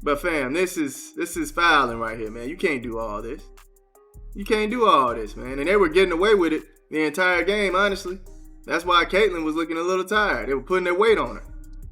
But fam, this is fouling right here, man. You can't do all this. You can't do all this, man. And they were getting away with it the entire game, honestly. That's why Caitlyn was looking a little tired. They were putting their weight on her,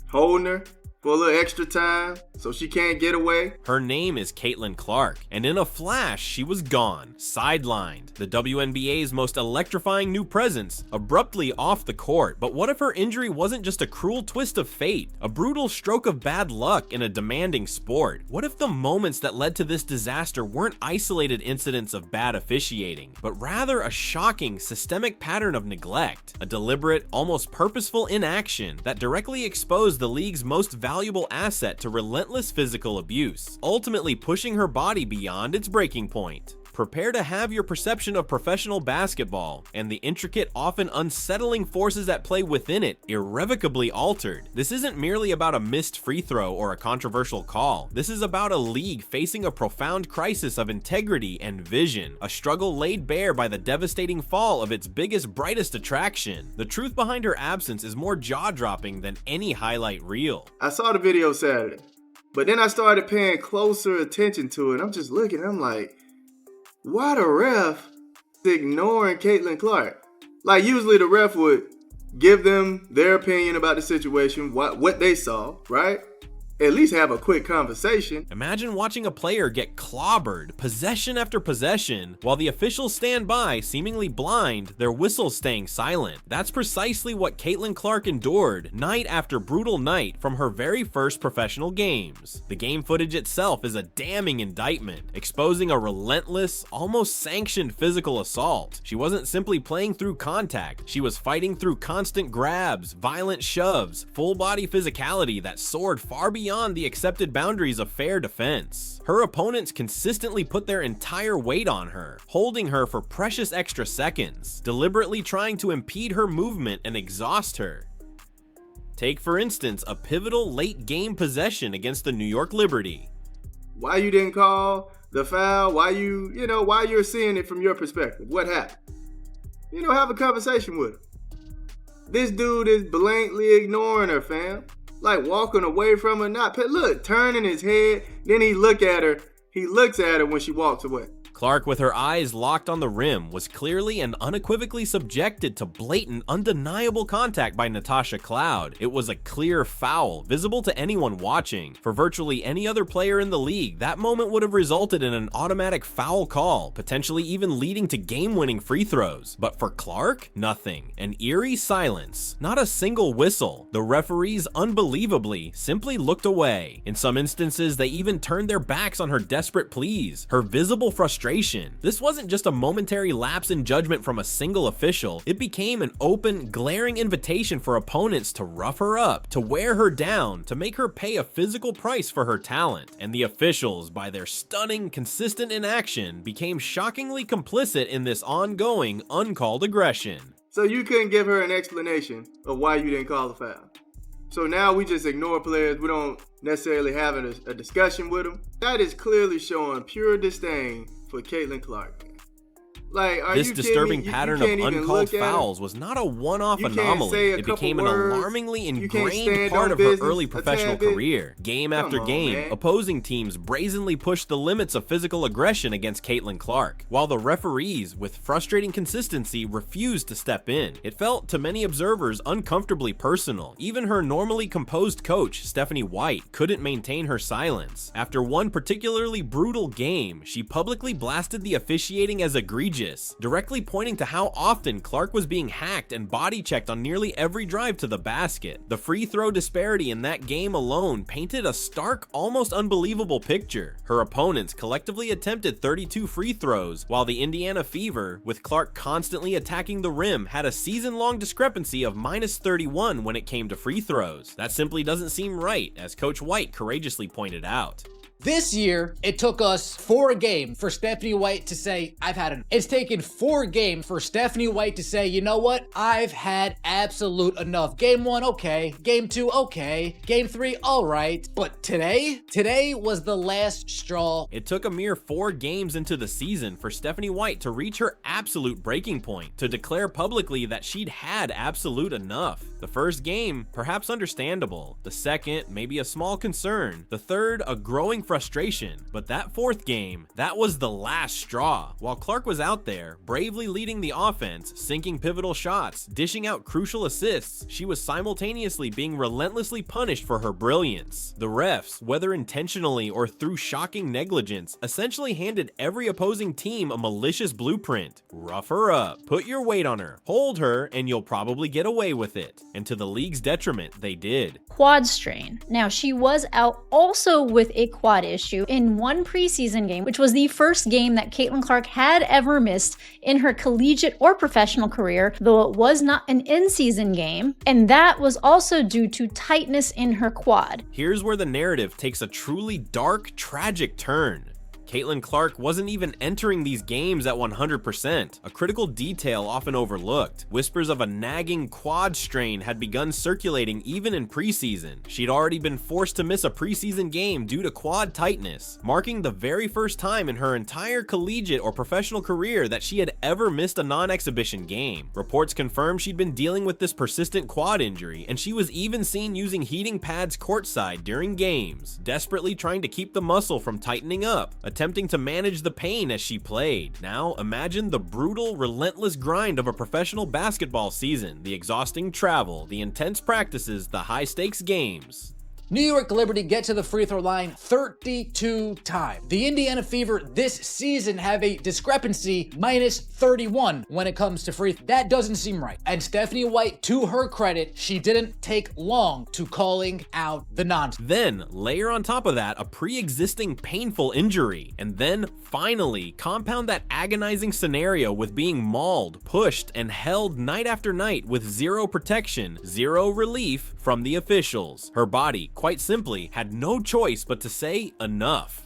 holding her for a little extra time so she can't get away. Her name is Caitlin Clark, and in a flash, she was gone, sidelined. The WNBA's most electrifying new presence, abruptly off the court. But what if her injury wasn't just a cruel twist of fate, a brutal stroke of bad luck in a demanding sport? What if the moments that led to this disaster weren't isolated incidents of bad officiating, but rather a shocking, systemic pattern of neglect, a deliberate, almost purposeful inaction that directly exposed the league's most valuable asset to relentless physical abuse, ultimately pushing her body beyond its breaking point? Prepare to have your perception of professional basketball and the intricate, often unsettling forces at play within it irrevocably altered. This isn't merely about a missed free throw or a controversial call. This is about a league facing a profound crisis of integrity and vision, a struggle laid bare by the devastating fall of its biggest, brightest attraction. The truth behind her absence is more jaw-dropping than any highlight reel. I saw the video Saturday, but then I started paying closer attention to it. I'm just looking, I'm like, why the ref ignoring Caitlin Clark? Like, usually the ref would give them their opinion about the situation, what they saw, right? At least have a quick conversation. Imagine watching a player get clobbered, possession after possession, while the officials stand by, seemingly blind, their whistles staying silent. That's precisely what Caitlin Clark endured, night after brutal night, from her very first professional games. The game footage itself is a damning indictment, exposing a relentless, almost sanctioned physical assault. She wasn't simply playing through contact, she was fighting through constant grabs, violent shoves, full-body physicality that soared far beyond the accepted boundaries of fair defense. Her opponents consistently put their entire weight on her, holding her for precious extra seconds, deliberately trying to impede her movement and exhaust her. Take, for instance, a pivotal late game possession against the New York Liberty. Why you didn't call the foul? Why you're seeing it from your perspective? What happened? Have a conversation with her. This dude is blatantly ignoring her, fam. Like walking away from her, turning his head, then he looks at her when she walks away. Clark, with her eyes locked on the rim, was clearly and unequivocally subjected to blatant, undeniable contact by Natasha Cloud. It was a clear foul, visible to anyone watching. For virtually any other player in the league, that moment would have resulted in an automatic foul call, potentially even leading to game-winning free throws. But for Clark, nothing. An eerie silence. Not a single whistle. The referees, unbelievably, simply looked away. In some instances, they even turned their backs on her desperate pleas, her visible frustration. This wasn't just a momentary lapse in judgment from a single official. It became an open, glaring invitation for opponents to rough her up, to wear her down, to make her pay a physical price for her talent. And the officials, by their stunning, consistent inaction, became shockingly complicit in this ongoing, uncalled aggression. So you couldn't give her an explanation of why you didn't call the foul. So now we just ignore players. We don't necessarily have a discussion with them. That is clearly showing pure disdain for Caitlin Clark. This disturbing pattern of uncalled fouls was not a one-off anomaly. It became an alarmingly ingrained part of her early professional career. Game after game, opposing teams brazenly pushed the limits of physical aggression against Caitlin Clark, while the referees, with frustrating consistency, refused to step in. It felt, to many observers, uncomfortably personal. Even her normally composed coach, Stephanie White, couldn't maintain her silence. After one particularly brutal game, she publicly blasted the officiating as egregious, directly pointing to how often Clark was being hacked and body checked on nearly every drive to the basket. The free throw disparity in that game alone painted a stark, almost unbelievable picture. Her opponents collectively attempted 32 free throws, while the Indiana Fever, with Clark constantly attacking the rim, had a season-long discrepancy of -31 when it came to free throws. That simply doesn't seem right, as Coach White courageously pointed out. This year, it took us 4 games for Stephanie White to say, I've had enough. It's taken 4 games for Stephanie White to say, you know what? I've had absolute enough. Game 1, okay. Game 2, okay. Game 3, all right. But today was the last straw. It took a mere 4 games into the season for Stephanie White to reach her absolute breaking point, to declare publicly that she'd had absolute enough. The first game, perhaps understandable. The second, maybe a small concern. The third, a growing frustration. But that fourth game, that was the last straw. While Clark was out there, bravely leading the offense, sinking pivotal shots, dishing out crucial assists, she was simultaneously being relentlessly punished for her brilliance. The refs, whether intentionally or through shocking negligence, essentially handed every opposing team a malicious blueprint. Rough her up, put your weight on her, hold her, and you'll probably get away with it. And to the league's detriment, they did. Quad strain. Now, she was out also with a quad issue in one preseason game, which was the first game that Caitlin Clark had ever missed in her collegiate or professional career, though it was not an in-season game, and that was also due to tightness in her quad. Here's where the narrative takes a truly dark, tragic turn. Caitlin Clark wasn't even entering these games at 100%, a critical detail often overlooked. Whispers of a nagging quad strain had begun circulating even in preseason. She'd already been forced to miss a preseason game due to quad tightness, marking the very first time in her entire collegiate or professional career that she had ever missed a non-exhibition game. Reports confirmed she'd been dealing with this persistent quad injury, and she was even seen using heating pads courtside during games, desperately trying to keep the muscle from tightening up, attempting to manage the pain as she played. Now, imagine the brutal, relentless grind of a professional basketball season, the exhausting travel, the intense practices, the high-stakes games. New York Liberty get to the free throw line 32 times. The Indiana Fever this season have a discrepancy minus 31 when it comes to free throws. That doesn't seem right. And Stephanie White, to her credit, she didn't take long to calling out the nonsense. Then, layer on top of that a pre-existing painful injury, and then finally compound that agonizing scenario with being mauled, pushed, and held night after night with zero protection, zero relief from the officials. Her body, quite simply, had no choice but to say enough.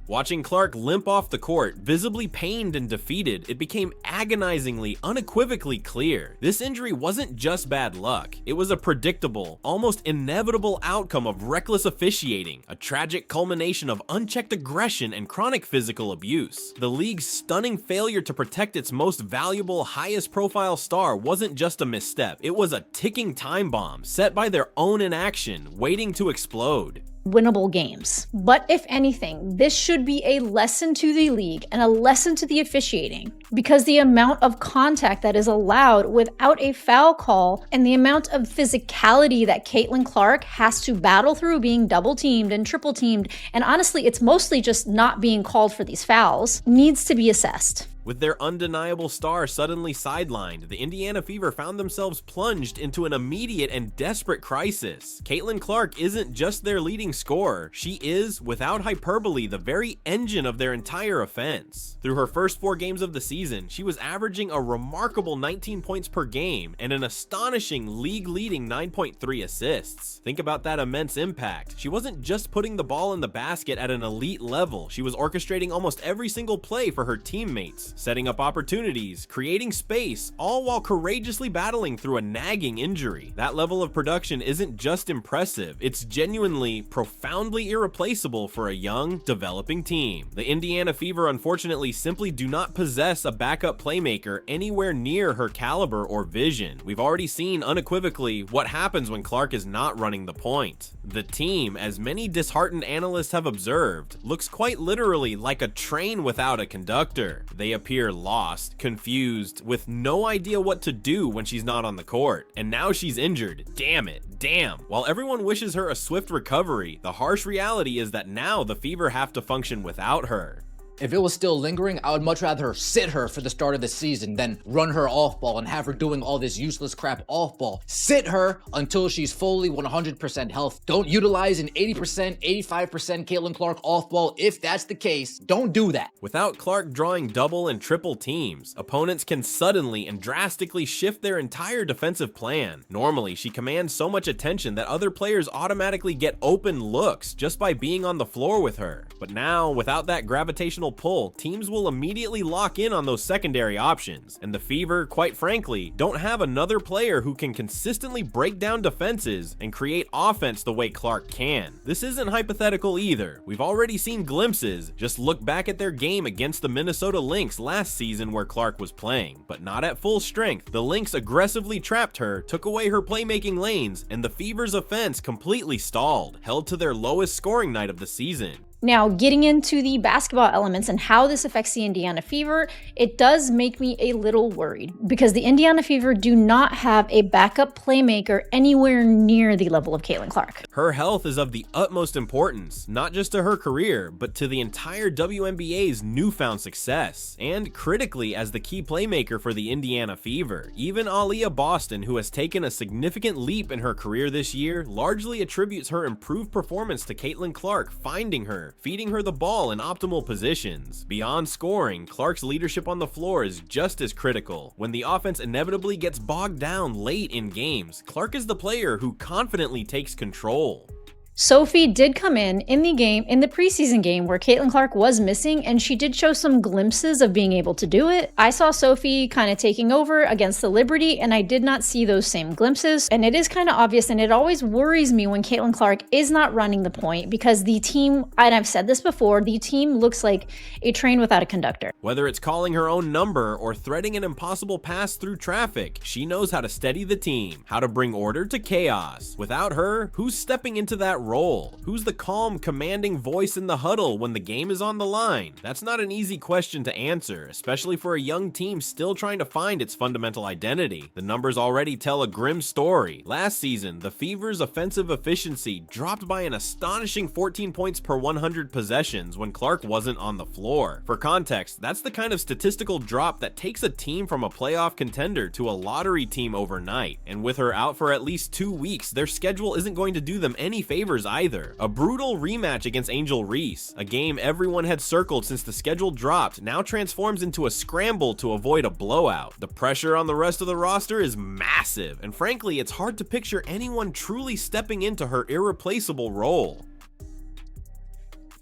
Watching Clark limp off the court, visibly pained and defeated, it became agonizingly, unequivocally clear. This injury wasn't just bad luck. It was a predictable, almost inevitable outcome of reckless officiating, a tragic culmination of unchecked aggression and chronic physical abuse. The league's stunning failure to protect its most valuable, highest profile star wasn't just a misstep. It was a ticking time bomb set by their own inaction, waiting to explode. Winnable games. But if anything, this should be a lesson to the league and a lesson to the officiating, because the amount of contact that is allowed without a foul call and the amount of physicality that Caitlin Clark has to battle through being double teamed and triple teamed, and honestly, it's mostly just not being called for these fouls, needs to be assessed. With their undeniable star suddenly sidelined, the Indiana Fever found themselves plunged into an immediate and desperate crisis. Caitlin Clark isn't just their leading scorer, she is, without hyperbole, the very engine of their entire offense. Through her first 4 games of the season, she was averaging a remarkable 19 points per game and an astonishing league-leading 9.3 assists. Think about that immense impact. She wasn't just putting the ball in the basket at an elite level, she was orchestrating almost every single play for her teammates, setting up opportunities, creating space, all while courageously battling through a nagging injury. That level of production isn't just impressive, it's genuinely, profoundly irreplaceable for a young, developing team. The Indiana Fever unfortunately simply do not possess a backup playmaker anywhere near her caliber or vision. We've already seen unequivocally what happens when Clark is not running the point. The team, as many disheartened analysts have observed, looks quite literally like a train without a conductor. They appear lost, confused, with no idea what to do when she's not on the court. And now she's injured. Damn it. Damn. While everyone wishes her a swift recovery, the harsh reality is that now the Fever have to function without her. If it was still lingering, I would much rather sit her for the start of the season than run her off ball and have her doing all this useless crap off ball. Sit her until she's fully 100% health. Don't utilize an 80%, 85% Caitlin Clark off ball. If that's the case, don't do that. Without Clark drawing double and triple teams, opponents can suddenly and drastically shift their entire defensive plan. Normally, she commands so much attention that other players automatically get open looks just by being on the floor with her. But now, without that gravitational emotional pull, teams will immediately lock in on those secondary options, and the Fever, quite frankly, don't have another player who can consistently break down defenses and create offense the way Clark can. This isn't hypothetical either. We've already seen glimpses. Just look back at their game against the Minnesota Lynx last season where Clark was playing, but not at full strength. The Lynx aggressively trapped her, took away her playmaking lanes, and the Fever's offense completely stalled, held to their lowest scoring night of the season. Now, getting into the basketball elements and how this affects the Indiana Fever, it does make me a little worried because the Indiana Fever do not have a backup playmaker anywhere near the level of Caitlin Clark. Her health is of the utmost importance, not just to her career, but to the entire WNBA's newfound success, and critically as the key playmaker for the Indiana Fever. Even Aaliyah Boston, who has taken a significant leap in her career this year, largely attributes her improved performance to Caitlin Clark finding her, feeding her the ball in optimal positions. Beyond scoring, Clark's leadership on the floor is just as critical. When the offense inevitably gets bogged down late in games, Clark is the player who confidently takes control. Sophie did come in the preseason game where Caitlin Clark was missing, and she did show some glimpses of being able to do it. I saw Sophie kind of taking over against the Liberty, and I did not see those same glimpses. And it is kind of obvious, and it always worries me when Caitlin Clark is not running the point because the team, and I've said this before, the team looks like a train without a conductor. Whether it's calling her own number or threading an impossible pass through traffic, she knows how to steady the team, how to bring order to chaos. Without her, who's stepping into that role? Who's the calm, commanding voice in the huddle when the game is on the line? That's not an easy question to answer, especially for a young team still trying to find its fundamental identity. The numbers already tell a grim story. Last season, the Fever's offensive efficiency dropped by an astonishing 14 points per 100 possessions when Clark wasn't on the floor. For context, that's the kind of statistical drop that takes a team from a playoff contender to a lottery team overnight. And with her out for at least 2 weeks, their schedule isn't going to do them any favors either. A brutal rematch against Angel Reese, a game everyone had circled since the schedule dropped, now transforms into a scramble to avoid a blowout. The pressure on the rest of the roster is massive, and frankly, it's hard to picture anyone truly stepping into her irreplaceable role.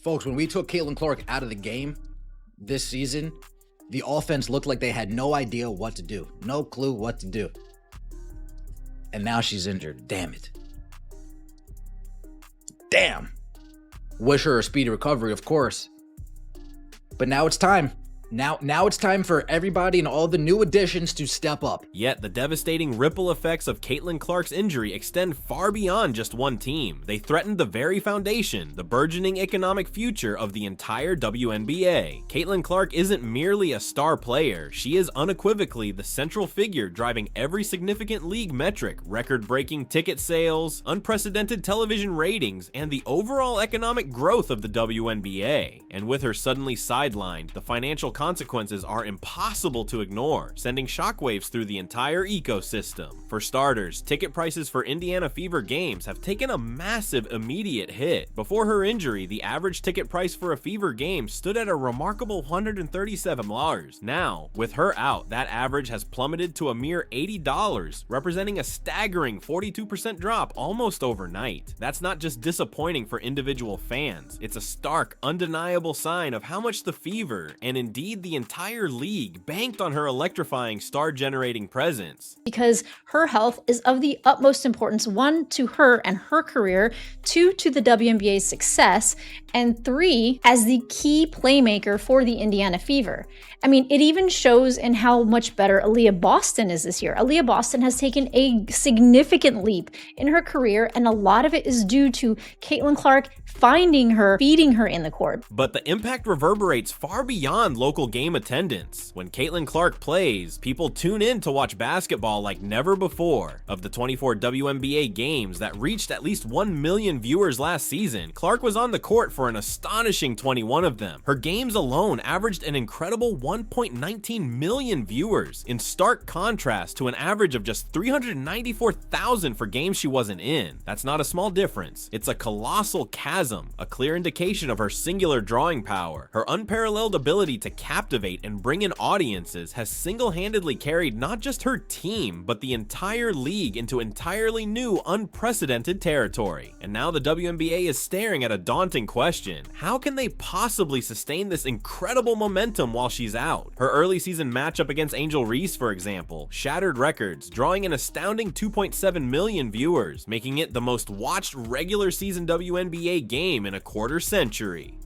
Folks, when we took Caitlin Clark out of the game this season, the offense looked like they had no idea what to do. No clue what to do. And now she's injured. Damn it. Damn. Wish her a speedy recovery, of course. But now it's time. Now it's time for everybody and all the new additions to step up. Yet the devastating ripple effects of Caitlin Clark's injury extend far beyond just one team. They threaten the very foundation, the burgeoning economic future of the entire WNBA. Caitlin Clark isn't merely a star player, she is unequivocally the central figure driving every significant league metric, record-breaking ticket sales, unprecedented television ratings, and the overall economic growth of the WNBA. And with her suddenly sidelined, the financial consequences are impossible to ignore, sending shockwaves through the entire ecosystem. For starters, ticket prices for Indiana Fever games have taken a massive immediate hit. Before her injury, the average ticket price for a Fever game stood at a remarkable $137. Now, with her out, that average has plummeted to a mere $80, representing a staggering 42% drop almost overnight. That's not just disappointing for individual fans, it's a stark, undeniable sign of how much the Fever, and indeed the entire league, banked on her electrifying star-generating presence. Because her health is of the utmost importance, 1, to her and her career, 2, to the WNBA's success, and 3, as the key playmaker for the Indiana Fever. I mean, it even shows in how much better Aaliyah Boston is this year. Aaliyah Boston has taken a significant leap in her career, and a lot of it is due to Caitlin Clark finding her, feeding her in the court. But the impact reverberates far beyond local game attendance. When Caitlin Clark plays, people tune in to watch basketball like never before. Of the 24 WNBA games that reached at least 1 million viewers last season, Clark was on the court for an astonishing 21 of them. Her games alone averaged an incredible 1.19 million viewers, in stark contrast to an average of just 394,000 for games she wasn't in. That's not a small difference. It's a colossal chasm, a clear indication of her singular drawing power, her unparalleled ability to captivate and bring in audiences has single-handedly carried not just her team, but the entire league into entirely new, unprecedented territory. And now the WNBA is staring at a daunting question. How can they possibly sustain this incredible momentum while she's out? Her early season matchup against Angel Reese, for example, shattered records, drawing an astounding 2.7 million viewers, making it the most watched regular season WNBA game in a quarter century.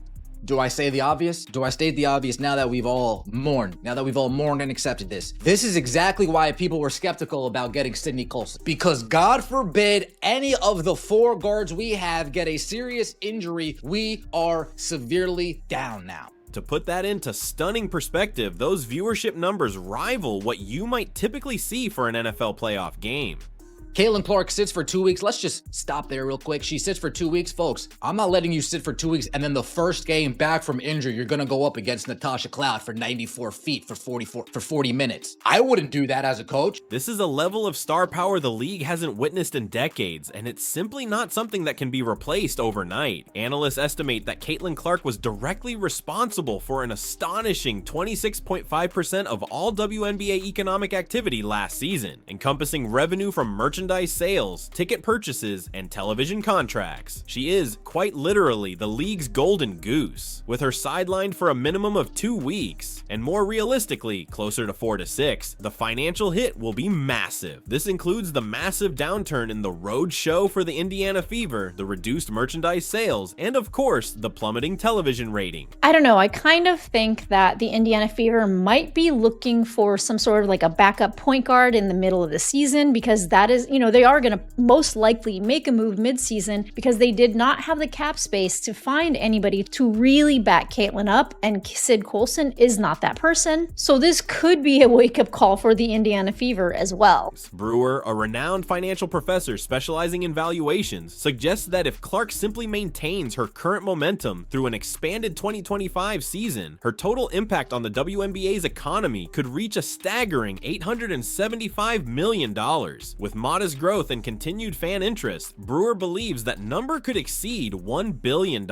Do I say the obvious? Do I state the obvious now that we've all mourned? Now that we've all mourned and accepted this? This is exactly why people were skeptical about getting Sydney Colson. Because God forbid any of the 4 guards we have get a serious injury, we are severely down now. To put that into stunning perspective, those viewership numbers rival what you might typically see for an NFL playoff game. Caitlin Clark sits for 2 weeks. Let's just stop there real quick. She sits for 2 weeks. Folks, I'm not letting you sit for 2 weeks and then the first game back from injury, you're going to go up against Natasha Cloud for 94 feet for 40 minutes. I wouldn't do that as a coach. This is a level of star power the league hasn't witnessed in decades, and it's simply not something that can be replaced overnight. Analysts estimate that Caitlin Clark was directly responsible for an astonishing 26.5% of all WNBA economic activity last season, encompassing revenue from merchandise sales, ticket purchases, and television contracts. She is, quite literally, the league's golden goose, with her sidelined for a minimum of 2 weeks, and more realistically, closer to 4 to 6, the financial hit will be massive. This includes the massive downturn in the road show for the Indiana Fever, the reduced merchandise sales, and of course, the plummeting television rating. I don't know, I kind of think that the Indiana Fever might be looking for some sort of like a backup point guard in the middle of the season, because that is, they are going to most likely make a move mid-season because they did not have the cap space to find anybody to really back Caitlin up, and Sid Colson is not that person. So this could be a wake-up call for the Indiana Fever as well. Brewer, a renowned financial professor specializing in valuations, suggests that if Clark simply maintains her current momentum through an expanded 2025 season, her total impact on the WNBA's economy could reach a staggering $875 million. With modest growth and continued fan interest, Brewer believes that number could exceed $1 billion.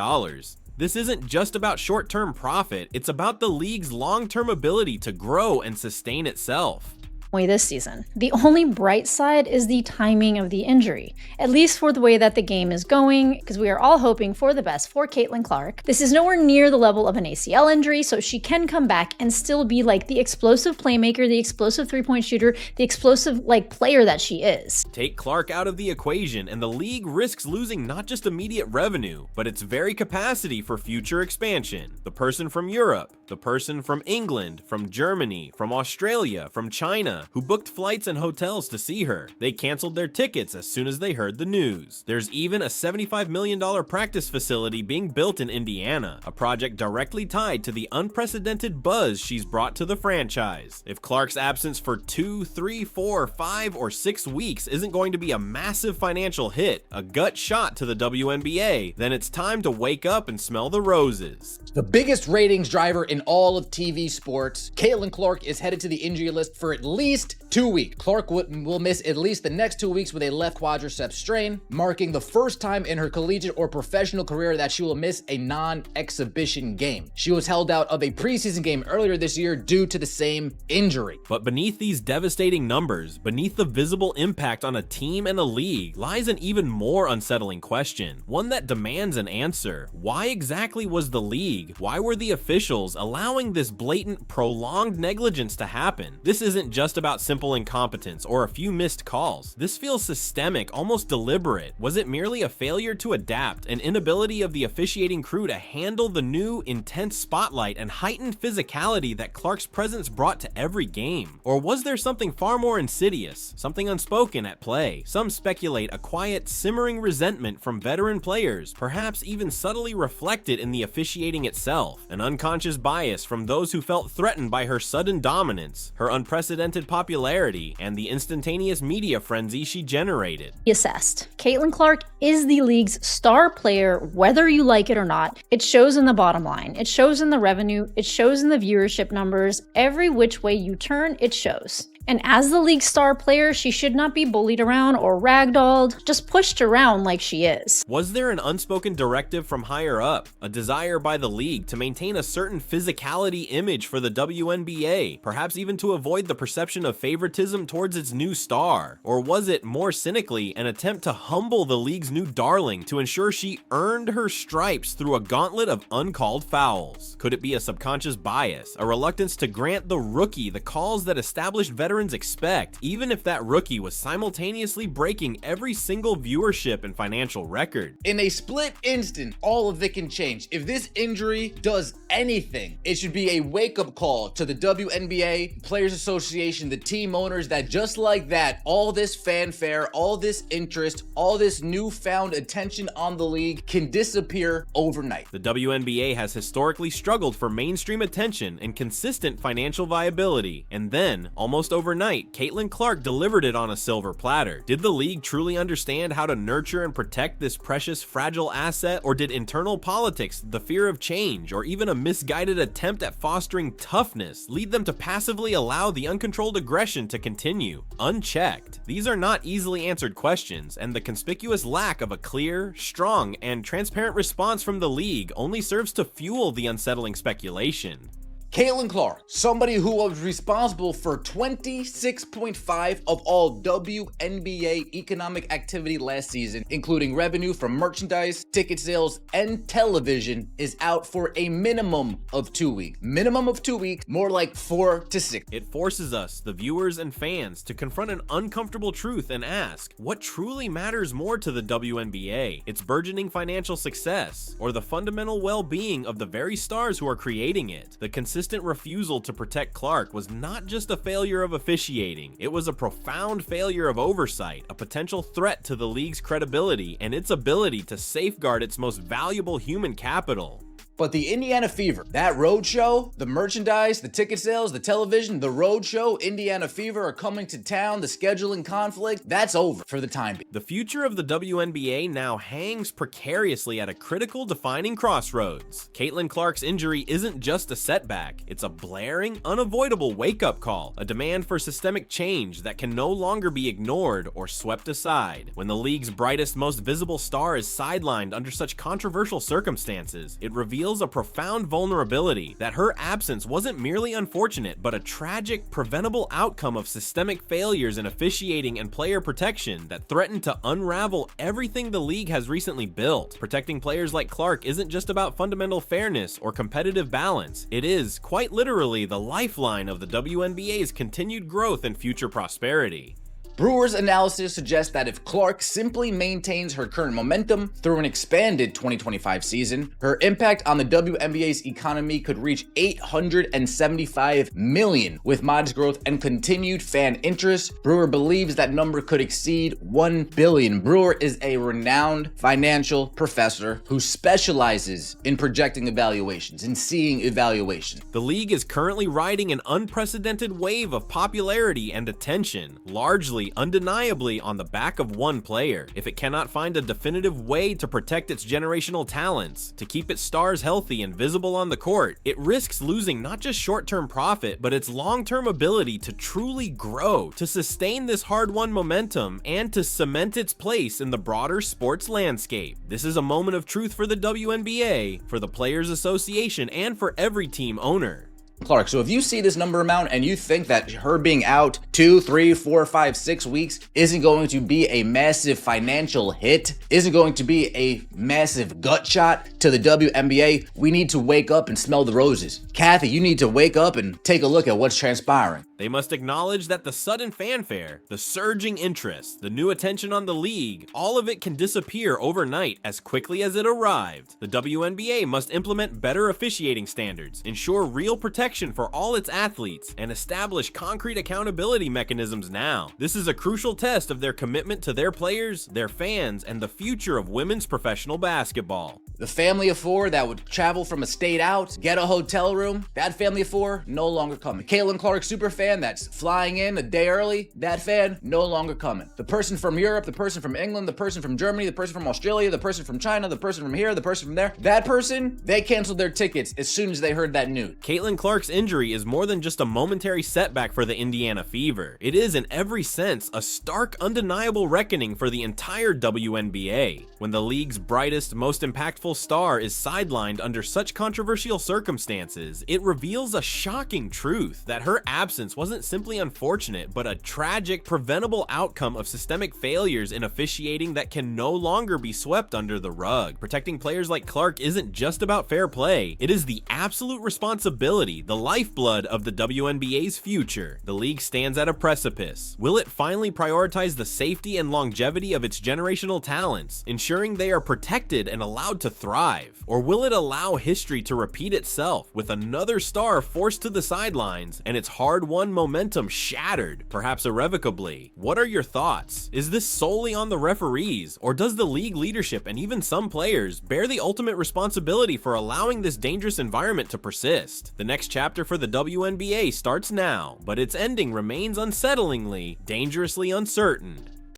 This isn't just about short-term profit, it's about the league's long-term ability to grow and sustain itself. This season. The only bright side is the timing of the injury, at least for the way that the game is going, because we are all hoping for the best for Caitlin Clark. This is nowhere near the level of an ACL injury, so she can come back and still be like the explosive playmaker, the explosive three-point shooter, the explosive player that she is. Take Clark out of the equation and the league risks losing not just immediate revenue, but its very capacity for future expansion. The person from Europe, the person from England, from Germany, from Australia, from China, who booked flights and hotels to see her. They canceled their tickets as soon as they heard the news. There's even a $75 million practice facility being built in Indiana, a project directly tied to the unprecedented buzz she's brought to the franchise. If Clark's absence for 2, 3, 4, 5, or 6 weeks isn't going to be a massive financial hit, a gut shot to the WNBA, then it's time to wake up and smell the roses. The biggest ratings driver in all of TV sports, Caitlin Clark is headed to the injury list for at least 2 weeks. Clark will miss at least the next 2 weeks with a left quadricep strain, marking the first time in her collegiate or professional career that she will miss a non-exhibition game. She was held out of a preseason game earlier this year due to the same injury. But beneath these devastating numbers, beneath the visible impact on a team and a league, lies an even more unsettling question, one that demands an answer. Why exactly was the league, why were the officials allowing this blatant, prolonged negligence to happen? This isn't just about simple incompetence or a few missed calls. This feels systemic, almost deliberate. Was it merely a failure to adapt, an inability of the officiating crew to handle the new, intense spotlight and heightened physicality that Clark's presence brought to every game? Or was there something far more insidious, something unspoken at play? Some speculate a quiet, simmering resentment from veteran players, perhaps even subtly reflected in the officiating itself, an unconscious bias from those who felt threatened by her sudden dominance, her unprecedented popularity, and the instantaneous media frenzy she generated. Assessed. Caitlin Clark is the league's star player, whether you like it or not. It shows in the bottom line. It shows in the revenue. It shows in the viewership numbers. Every which way you turn, it shows. And as the league's star player, she should not be bullied around or ragdolled, just pushed around like she is. Was there an unspoken directive from higher up, a desire by the league to maintain a certain physicality image for the WNBA, perhaps even to avoid the perception of favoritism towards its new star? Or was it, more cynically, an attempt to humble the league's new darling to ensure she earned her stripes through a gauntlet of uncalled fouls? Could it be a subconscious bias, a reluctance to grant the rookie the calls that established veterans expect, even if that rookie was simultaneously breaking every single viewership and financial record? In a split instant, all of it can change. If this injury does anything, it should be a wake-up call to the WNBA, Players Association, the team owners, that just like that, all this fanfare, all this interest, all this newfound attention on the league can disappear overnight. The WNBA has historically struggled for mainstream attention and consistent financial viability, and then, almost overnight, Caitlin Clark delivered it on a silver platter. Did the league truly understand how to nurture and protect this precious, fragile asset, or did internal politics, the fear of change, or even a misguided attempt at fostering toughness lead them to passively allow the uncontrolled aggression to continue, unchecked? These are not easily answered questions, and the conspicuous lack of a clear, strong, and transparent response from the league only serves to fuel the unsettling speculation. Caitlin Clark, somebody who was responsible for 26.5% of all WNBA economic activity last season, including revenue from merchandise, ticket sales, and television, is out for a minimum of 2 weeks. Minimum of 2 weeks, more like 4 to 6. It forces us, the viewers and fans, to confront an uncomfortable truth and ask, what truly matters more to the WNBA? Its burgeoning financial success, or the fundamental well-being of the very stars who are creating it? The consistent refusal to protect Clark was not just a failure of officiating, it was a profound failure of oversight, a potential threat to the league's credibility and its ability to safeguard its most valuable human capital. But the Indiana Fever, that road show, the merchandise, the ticket sales, the television, the road show, Indiana Fever are coming to town, the scheduling conflict, that's over for the time being. The future of the WNBA now hangs precariously at a critical defining crossroads. Caitlin Clark's injury isn't just a setback, it's a blaring, unavoidable wake-up call, a demand for systemic change that can no longer be ignored or swept aside. When the league's brightest, most visible star is sidelined under such controversial circumstances, it reveals a profound vulnerability that her absence wasn't merely unfortunate, but a tragic, preventable outcome of systemic failures in officiating and player protection that threatened to unravel everything the league has recently built. Protecting players like Clark isn't just about fundamental fairness or competitive balance. It is, quite literally, the lifeline of the WNBA's continued growth and future prosperity. Brewers analysis suggests that if Clark simply maintains her current momentum through an expanded 2025 season, her impact on the WNBA's economy could reach $875 million with modest growth and continued fan interest. Brewer believes that number could exceed $1 billion. Brewer is a renowned financial professor who specializes in projecting evaluations and seeing evaluations. The league is currently riding an unprecedented wave of popularity and attention, largely undeniably on the back of one player. If it cannot find a definitive way to protect its generational talents, to keep its stars healthy and visible on the court, it risks losing not just short-term profit, but its long-term ability to truly grow, to sustain this hard-won momentum, and to cement its place in the broader sports landscape. This is a moment of truth for the WNBA, for the Players Association, and for every team owner. Clark, so if you see this number amount and you think that her being out 2, 3, 4, 5, 6 weeks isn't going to be a massive financial hit, isn't going to be a massive gut shot to the WNBA, we need to wake up and smell the roses. Kathy, you need to wake up and take a look at what's transpiring. They must acknowledge that the sudden fanfare, the surging interest, the new attention on the league, all of it can disappear overnight as quickly as it arrived. The WNBA must implement better officiating standards, ensure real protection for all its athletes, and establish concrete accountability mechanisms now. This is a crucial test of their commitment to their players, their fans, and the future of women's professional basketball. The family of four that would travel from a state out, get a hotel room, that family of four no longer coming. Caitlin Clark superfan that's flying in a day early, that fan no longer coming. The person from Europe, the person from England, the person from Germany, the person from Australia, the person from China, the person from here, the person from there, that person, they canceled their tickets as soon as they heard that news. Caitlin Clark Clark's injury is more than just a momentary setback for the Indiana Fever. It is, in every sense, a stark, undeniable reckoning for the entire WNBA. When the league's brightest, most impactful star is sidelined under such controversial circumstances, it reveals a shocking truth that her absence wasn't simply unfortunate, but a tragic, preventable outcome of systemic failures in officiating that can no longer be swept under the rug. Protecting players like Clark isn't just about fair play, it is the absolute responsibility, the lifeblood of the WNBA's future. The league stands at a precipice. Will it finally prioritize the safety and longevity of its generational talents, ensuring they are protected and allowed to thrive? Or will it allow history to repeat itself, with another star forced to the sidelines and its hard-won momentum shattered, perhaps irrevocably? What are your thoughts? Is this solely on the referees, or does the league leadership and even some players bear the ultimate responsibility for allowing this dangerous environment to persist? The next chapter for the WNBA starts now, but its ending remains unsettlingly, dangerously uncertain.